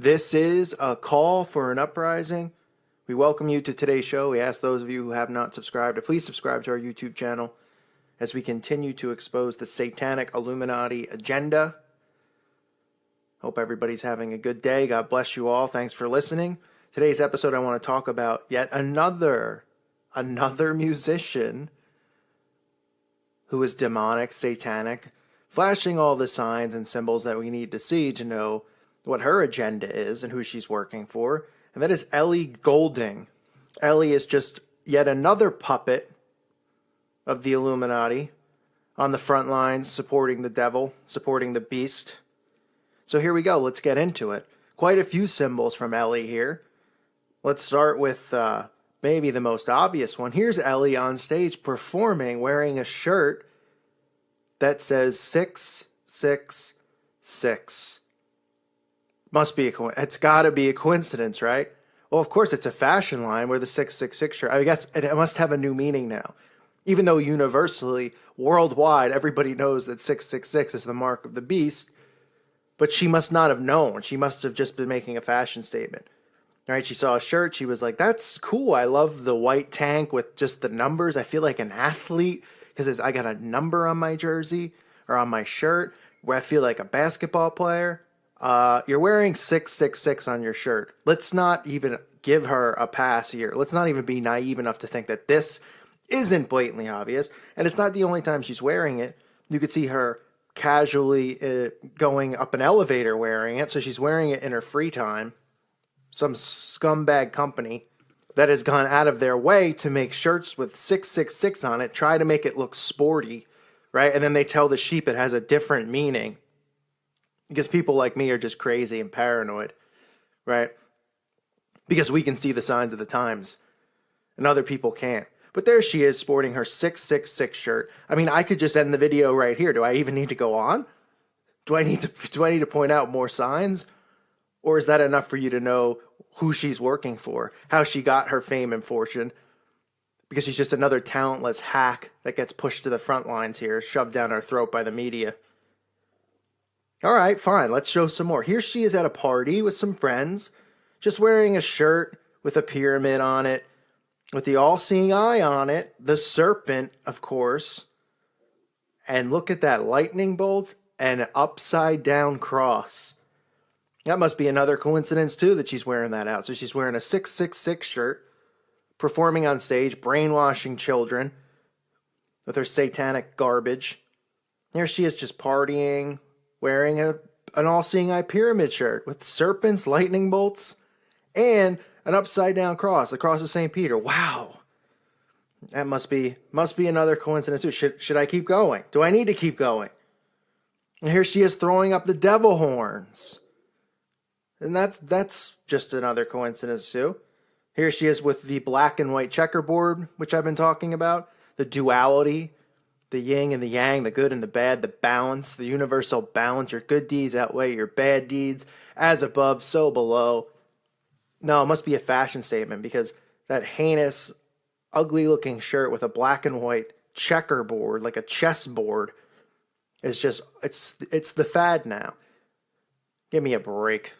This is a call for an uprising. We welcome you to today's show. We ask those of you who have not subscribed to please subscribe to our YouTube channel as we continue to expose the satanic Illuminati agenda. Hope everybody's having a good day. God bless you all. Thanks for listening. Today's episode, I want to talk about yet another musician who is demonic, satanic, flashing all the signs and symbols that we need to see to know what her agenda is and who she's working for. And that is Ellie Goulding. Ellie is just yet another puppet of the Illuminati on the front lines, supporting the devil, supporting the beast. So here we go. Let's get into it. Quite a few symbols from Ellie here. Let's start with maybe the most obvious one. Here's Ellie on stage performing, wearing a shirt that says 666. Must be it's got to be a coincidence, right? Well, of course, it's a fashion line where the 666 shirt. I guess it must have a new meaning now. Even though universally, worldwide, everybody knows that 666 is the mark of the beast, but she must not have known. She must have just been making a fashion statement. All right, she saw a shirt. She was like, that's cool. I love the white tank with just the numbers. I feel like an athlete because I got a number on my jersey or on my shirt where I feel like a basketball player. You're wearing 666 on your shirt. Let's not even give her a pass here. Let's not even be naive enough to think that this isn't blatantly obvious. And it's not the only time she's wearing it. You could see her casually going up an elevator wearing it. So she's wearing it in her free time. Some scumbag company that has gone out of their way to make shirts with 666 on it, try to make it look sporty, right? And then they tell the sheep it has a different meaning. Because people like me are just crazy and paranoid, right? Because we can see the signs of the times and other people can't. But there she is sporting her 666 shirt. I mean, I could just end the video right here. Do I even need to go on? Do I need to point out more signs? Or is that enough for you to know who she's working for, how she got her fame and fortune? Because she's just another talentless hack that gets pushed to the front lines here, shoved down our throat by the media. All right, fine. Let's show some more. Here she is at a party with some friends, just wearing a shirt with a pyramid on it, with the all-seeing eye on it, the serpent, of course. And look at that, lightning bolts and an upside-down cross. That must be another coincidence, too, that she's wearing that out. So she's wearing a 666 shirt, performing on stage, brainwashing children with her satanic garbage. Here she is just partying, wearing an all-seeing eye pyramid shirt with serpents, lightning bolts, and an upside-down cross, the cross of St. Peter. Wow. That must be another coincidence, too. Should I keep going? Do I need to keep going? And here she is throwing up the devil horns. And that's just another coincidence, too. Here she is with the black and white checkerboard, which I've been talking about, the duality, the yin and the yang, the good and the bad, the balance, the universal balance. Your good deeds outweigh your bad deeds. As above, so below. No, it must be a fashion statement because that heinous, ugly-looking shirt with a black and white checkerboard, like a chessboard, is just, it's the fad now. Give me a break.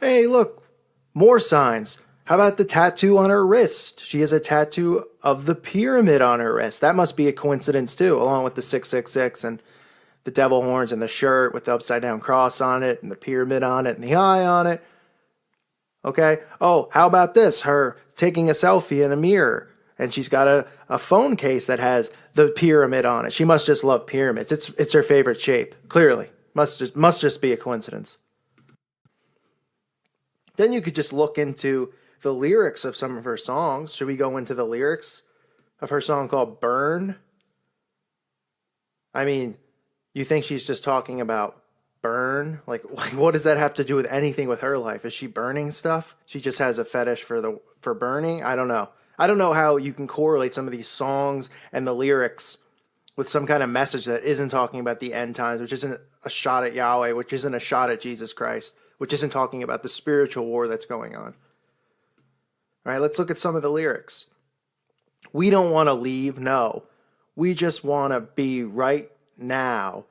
Hey, look, more signs. How about the tattoo on her wrist? She has a tattoo of the pyramid on her wrist. That must be a coincidence too, along with the 666 and the devil horns and the shirt with the upside down cross on it and the pyramid on it and the eye on it. Okay. Oh, how about this? Her taking a selfie in a mirror and she's got a phone case that has the pyramid on it. She must just love pyramids. It's her favorite shape. Clearly. Must just be a coincidence. Then you could just look into the lyrics of some of her songs. Should we go into the lyrics of her song called Burn? I mean, you think she's just talking about burn? Like, what does that have to do with anything with her life? Is she burning stuff? She just has a fetish for burning? I don't know. I don't know how you can correlate some of these songs and the lyrics with some kind of message that isn't talking about the end times, which isn't a shot at Yahweh, which isn't a shot at Jesus Christ, which isn't talking about the spiritual war that's going on. All right, let's look at some of the lyrics. We don't want to leave, no. We just want to be right now,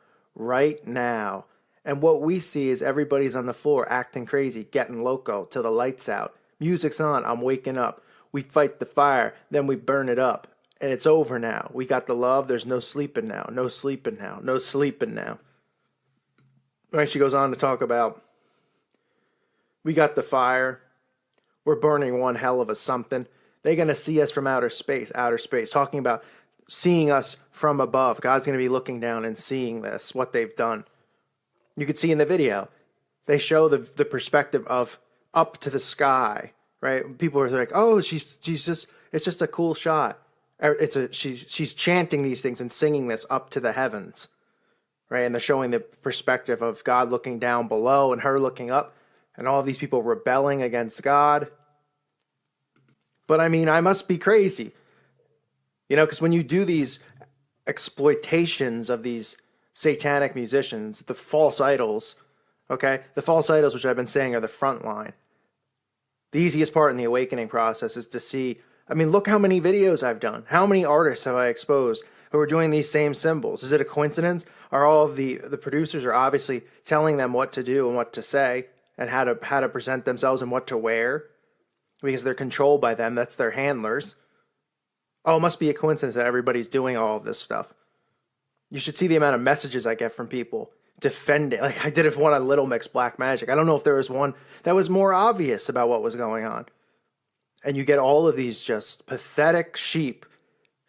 And what we see is everybody's on the floor acting crazy, getting loco till the lights out. Music's on, I'm waking up. We fight the fire, then we burn it up. And it's over now. We got the love, there's no sleeping now, no sleeping now, no sleeping now. Right, she goes on to talk about, we got the fire, we're burning one hell of a something. They're going to see us from outer space, talking about seeing us from above. God's going to be looking down and seeing this, what they've done. You could see in the video, they show the perspective of up to the sky, right? People are like, oh, she's just, it's just a cool shot. She's chanting these things and singing this up to the heavens, right? And they're showing the perspective of God looking down below and her looking up and all of these people rebelling against God. But I mean, I must be crazy, because when you do these exploitations of these satanic musicians, the false idols, okay? The false idols, which I've been saying, are the front line. The easiest part in the awakening process is to see, look how many videos I've done. How many artists have I exposed who are doing these same symbols? Is it a coincidence? Are all of the producers are obviously telling them what to do and what to say and how to present themselves and what to wear? Because they're controlled by them. That's their handlers. Oh, it must be a coincidence that everybody's doing all of this stuff. You should see the amount of messages I get from people defending. Like I did one on Little Mix Black Magic. I don't know if there was one that was more obvious about what was going on. And you get all of these just pathetic sheep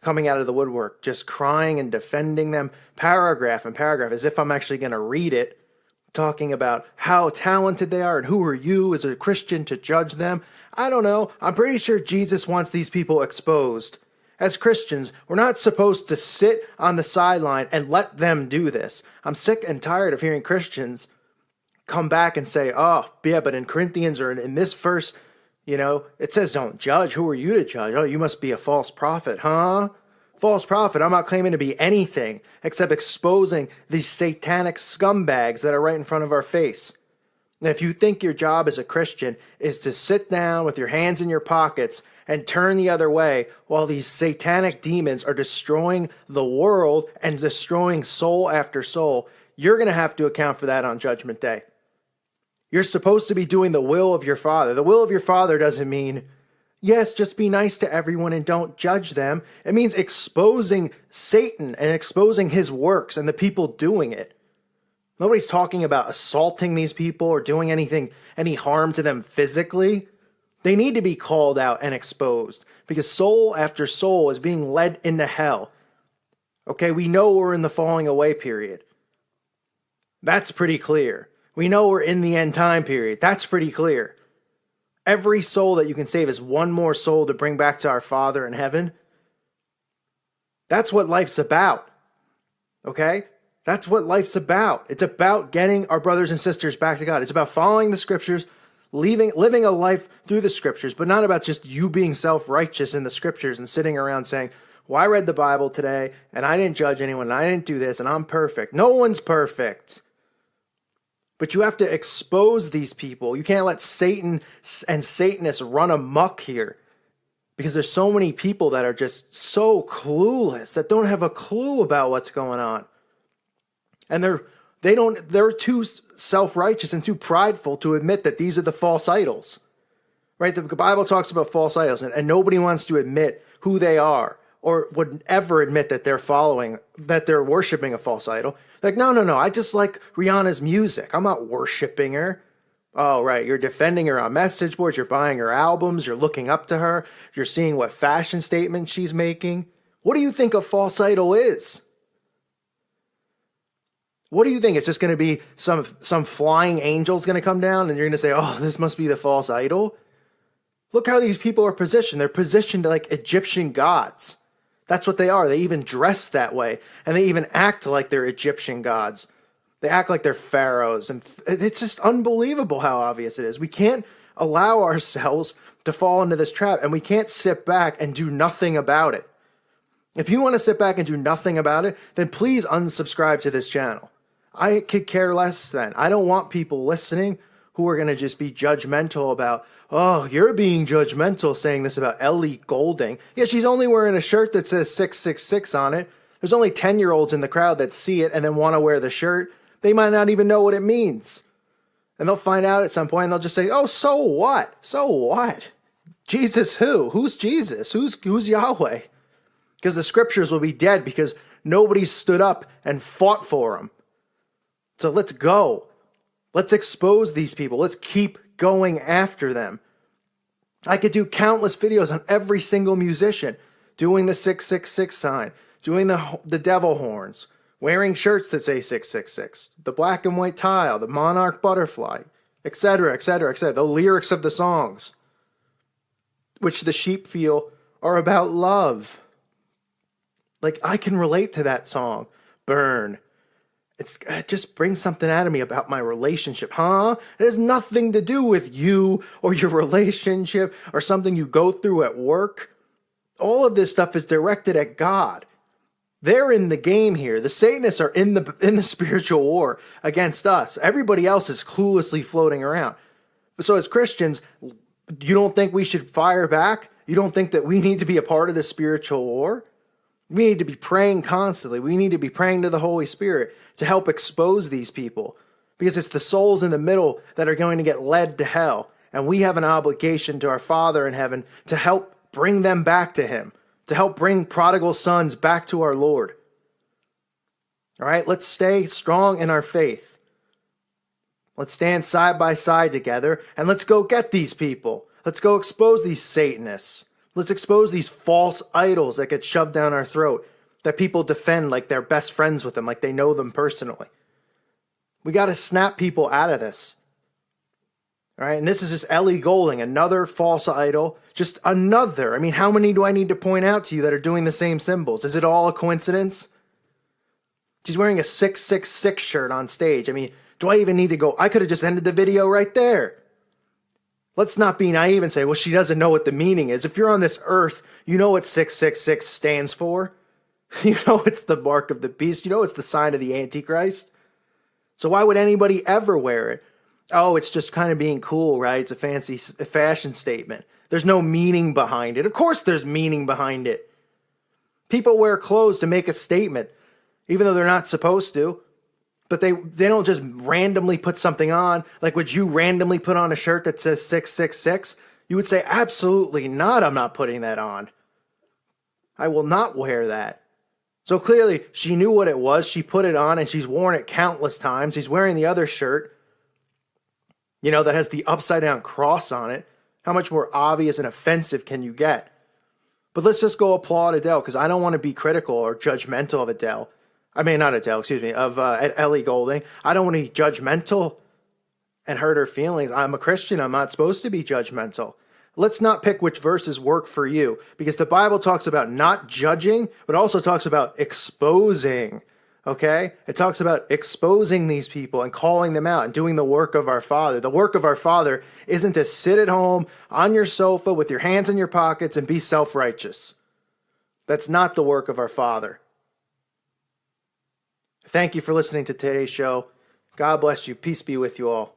coming out of the woodwork, just crying and defending them paragraph and paragraph, as if I'm actually going to read it, talking about how talented they are and who are you as a Christian to judge them. I don't know. I'm pretty sure Jesus wants these people exposed. As Christians, we're not supposed to sit on the sideline and let them do this. I'm sick and tired of hearing Christians come back and say, oh, yeah, but in Corinthians or in this verse, it says don't judge. Who are you to judge? Oh, you must be a false prophet, huh? False prophet. I'm not claiming to be anything except exposing these satanic scumbags that are right in front of our face. And if you think your job as a Christian is to sit down with your hands in your pockets and turn the other way while these satanic demons are destroying the world and destroying soul after soul, you're going to have to account for that on Judgment Day. You're supposed to be doing the will of your Father. The will of your Father doesn't mean, yes, just be nice to everyone and don't judge them. It means exposing Satan and exposing his works and the people doing it. Nobody's talking about assaulting these people or doing any harm to them physically. They need to be called out and exposed because soul after soul is being led into hell. Okay, we know we're in the falling away period. That's pretty clear. We know we're in the end time period. That's pretty clear. Every soul that you can save is one more soul to bring back to our Father in heaven. That's what life's about. Okay? That's what life's about. It's about getting our brothers and sisters back to God. It's about following the scriptures, living a life through the scriptures, but not about just you being self-righteous in the scriptures and sitting around saying, well, I read the Bible today and I didn't judge anyone and I didn't do this and I'm perfect. No one's perfect. But you have to expose these people. You can't let Satan and Satanists run amok here because there's so many people that are just so clueless that don't have a clue about what's going on. And they're too self-righteous and too prideful to admit that these are the false idols. Right? The Bible talks about false idols and nobody wants to admit who they are or would ever admit that they're worshiping a false idol. Like, no, I just like Rihanna's music. I'm not worshiping her. Oh, right, you're defending her on message boards, you're buying her albums, you're looking up to her, you're seeing what fashion statements she's making. What do you think a false idol is? What do you think? It's just going to be some flying angel's going to come down and you're going to say, oh, this must be the false idol? Look how these people are positioned. They're positioned like Egyptian gods. That's what they are. They even dress that way. And they even act like they're Egyptian gods. They act like they're pharaohs. And it's just unbelievable how obvious it is. We can't allow ourselves to fall into this trap. And we can't sit back and do nothing about it. If you want to sit back and do nothing about it, then please unsubscribe to this channel. I could care less then. I don't want people listening who are going to just be judgmental about, oh, you're being judgmental saying this about Ellie Goulding. Yeah, she's only wearing a shirt that says 666 on it. There's only 10-year-olds in the crowd that see it and then want to wear the shirt. They might not even know what it means. And they'll find out at some point and they'll just say, oh, so what? So what? Jesus who? Who's Jesus? Who's Yahweh? Because the scriptures will be dead because nobody stood up and fought for them. So let's go. Let's expose these people. Let's keep going after them. I could do countless videos on every single musician doing the 666 sign, doing the devil horns, wearing shirts that say 666, the black and white tile, the monarch butterfly, etc., etc., etc., the lyrics of the songs, which the sheep feel are about love. Like, I can relate to that song, Burn. It just brings something out of me about my relationship, huh? It has nothing to do with you or your relationship or something you go through at work. All of this stuff is directed at God. They're in the game here. The Satanists are in the spiritual war against us. Everybody else is cluelessly floating around. So as Christians, you don't think we should fire back? You don't think that we need to be a part of the spiritual war? We need to be praying constantly. We need to be praying to the Holy Spirit to help expose these people, because it's the souls in the middle that are going to get led to hell. And we have an obligation to our Father in heaven to help bring them back to Him, to help bring prodigal sons back to our Lord. All right, let's stay strong in our faith. Let's stand side by side together and let's go get these people. Let's go expose these Satanists. Let's expose these false idols that get shoved down our throat, that people defend like they're best friends with them, like they know them personally. We got to snap people out of this. All right, and this is just Ellie Goulding, another false idol, just another. I mean, how many do I need to point out to you that are doing the same symbols? Is it all a coincidence? She's wearing a 666 shirt on stage. I mean, do I even need to go? I could have just ended the video right there. Let's not be naive and say, well, she doesn't know what the meaning is. If you're on this earth, you know what 666 stands for. You know it's the mark of the beast. You know it's the sign of the Antichrist. So why would anybody ever wear it? Oh, it's just kind of being cool, right? It's a fancy fashion statement. There's no meaning behind it. Of course there's meaning behind it. People wear clothes to make a statement, even though they're not supposed to. But they don't just randomly put something on. Like, would you randomly put on a shirt that says 666? You would say, absolutely not, I'm not putting that on. I will not wear that. So clearly, she knew what it was. She put it on, and she's worn it countless times. She's wearing the other shirt, you know, that has the upside-down cross on it. How much more obvious and offensive can you get? But let's just go applaud Adele, because I don't want to be critical or judgmental of Adele. I mean, not Adele, excuse me, of Ellie Goulding. I don't want to be judgmental and hurt her feelings. I'm a Christian. I'm not supposed to be judgmental. Let's not pick which verses work for you, because the Bible talks about not judging, but also talks about exposing, okay? It talks about exposing these people and calling them out and doing the work of our Father. The work of our Father isn't to sit at home on your sofa with your hands in your pockets and be self-righteous. That's not the work of our Father. Thank you for listening to today's show. God bless you. Peace be with you all.